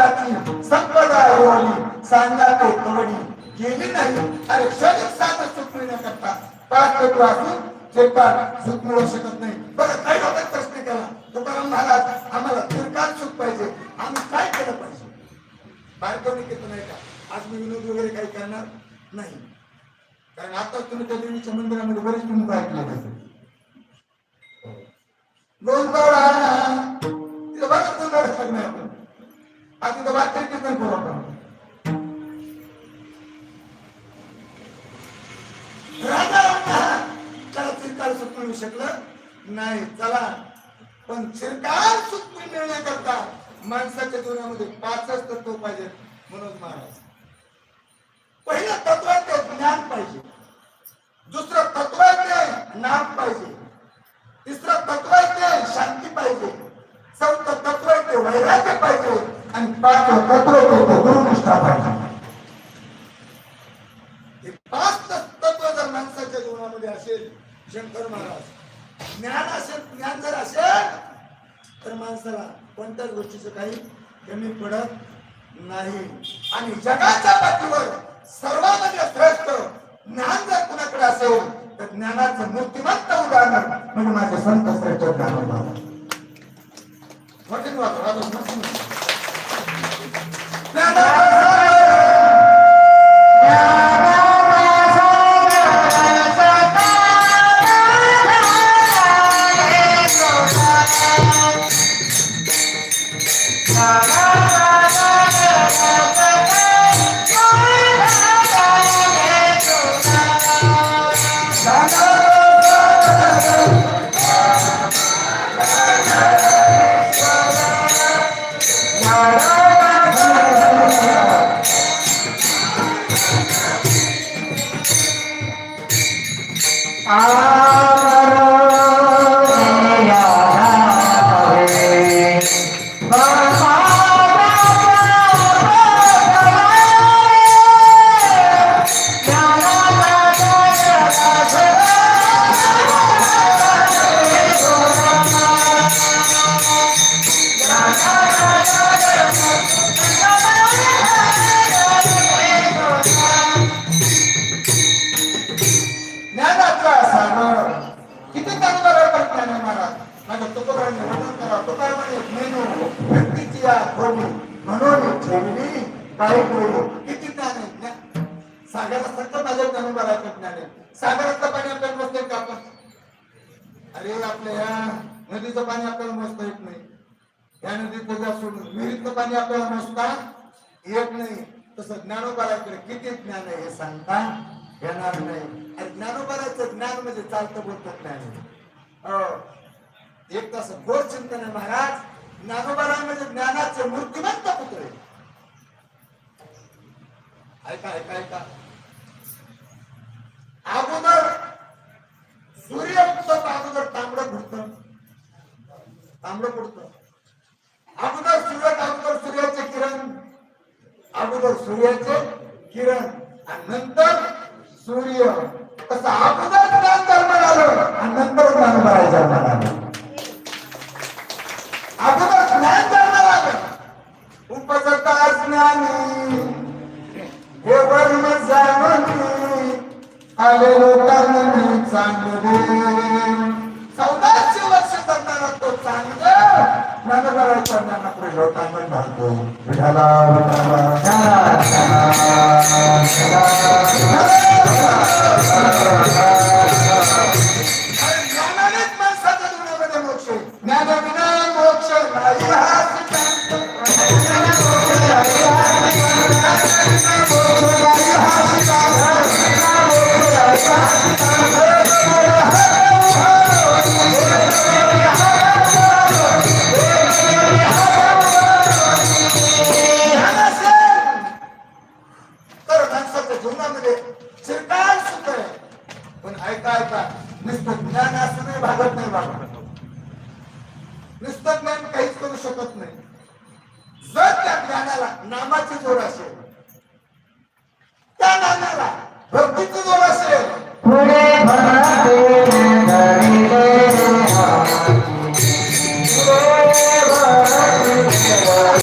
ज्याची संपदा एवढी सांगाते कवडी गेली नाही. अरे क्षणिक साधं सुख मिळण्याकरता पाच तत्व असून जे पण सुख मिळू शकत नाही. बरं काही लोकांनी प्रश्न केला, तुकाराम महाराज आम्हाला चिरकाल सुख पाहिजे, आम्ही काय केलं पाहिजे? बायकोनी केलं नाही का? आज मी विनोद वगैरे काही करणार नाही, कारण आता तुम्ही त्या देवीच्या मंदिरामध्ये बरेच विनोद ऐकले पाहिजे. गोंधळा तिथं बघा गोंधळ नाही आपण आज तिथं वाचन कीर्तन करू आपण. त्याला चिरकाल सुख मिळू शकलं नाही. चला, पण चिरकाल सुख मिळण्याकरता माणसाच्या जीवनामध्ये पाचच तत्व पाहिजे. मनोज महाराज पहिलं तत्व आहे ते ज्ञान पाहिजे, दुसरं तत्व आहे ते नाम पाहिजे, तिसरं तत्व आहे ते शांती पाहिजे, चौथं तत्व आहे ते वैराग्य पाहिजे आणि पाचवं तत्व आहे ते गुरुनिष्ठा पाहिजे. हे पाच तत्व जर माणसाच्या जीवनामध्ये असेल, शंकर महाराज ज्ञान असेल, ज्ञान जर असेल तर माणसाला कोणत्याच गोष्टीचं काही कमी पडत नाही. आणि जगाच्या पाठीवर सर्वांमध्ये श्रेष्ठ ज्ञान जर कुणाकडे असेल तर ज्ञानाचं मूर्तिमंत उदाहरण म्हणजे माझे संत श्रेष्ठ ज्ञानोबा. सागरातलं पाणी आपल्याला मोजता का आपण? अरे आपल्या या नदीचं पाणी आपल्याला मोजता येत नाही, या नदीचं जा सोडून विहिरीतलं पाणी आपल्याला मोजता येत नाही. तसं ज्ञानोबाराकडे किती ज्ञान आहे हे सांगता येणार नाही. आणि ज्ञानोबाराचं ज्ञान म्हणजे चालतं बोलतं ज्ञान. एक तास गोड चिंतन आहे महाराज. ज्ञानोबारा म्हणजे ज्ञानाचे मूर्तिमंत पुत्र आहे. ऐका ऐका ऐका. अगोदर सूर्य उगत, अगोदर तांबडं फुटतं, तांबडं फुटतं. अगोदर सूर्याचे किरण, अगोदर सूर्याचे किरण आणि नंतर सूर्य. तसं अगोदर ज्ञान जन्माला आलं आणि नंतर ज्ञानोबा जन्माला आलं. अगोदर ज्ञान जन्माला आलं. उपजता ज्ञानी हे वर्म जाणून आले लोकांनी चांगले. 1400 वर्ष जगणारा तो चांगलं ज्ञानोबाराच्या ज्ञानाकडे लोकांना घालतो. विठाला ज्ञानानेच माणसाच्या जीवनामध्ये मोक्ष. ज्ञानाविना मोक्ष नाही. तर माणसाच्या जीवनामध्ये चिरकाल सुख आहे. पण ऐका ऐका, नुसतं ज्ञान असूनही भागत नाही बाबा. नुसतं ज्ञान काहीच करू शकत नाही. जर त्या ज्ञानाला नामाची जोड असेल, त्या नामाला भक्तीची जोड असेल,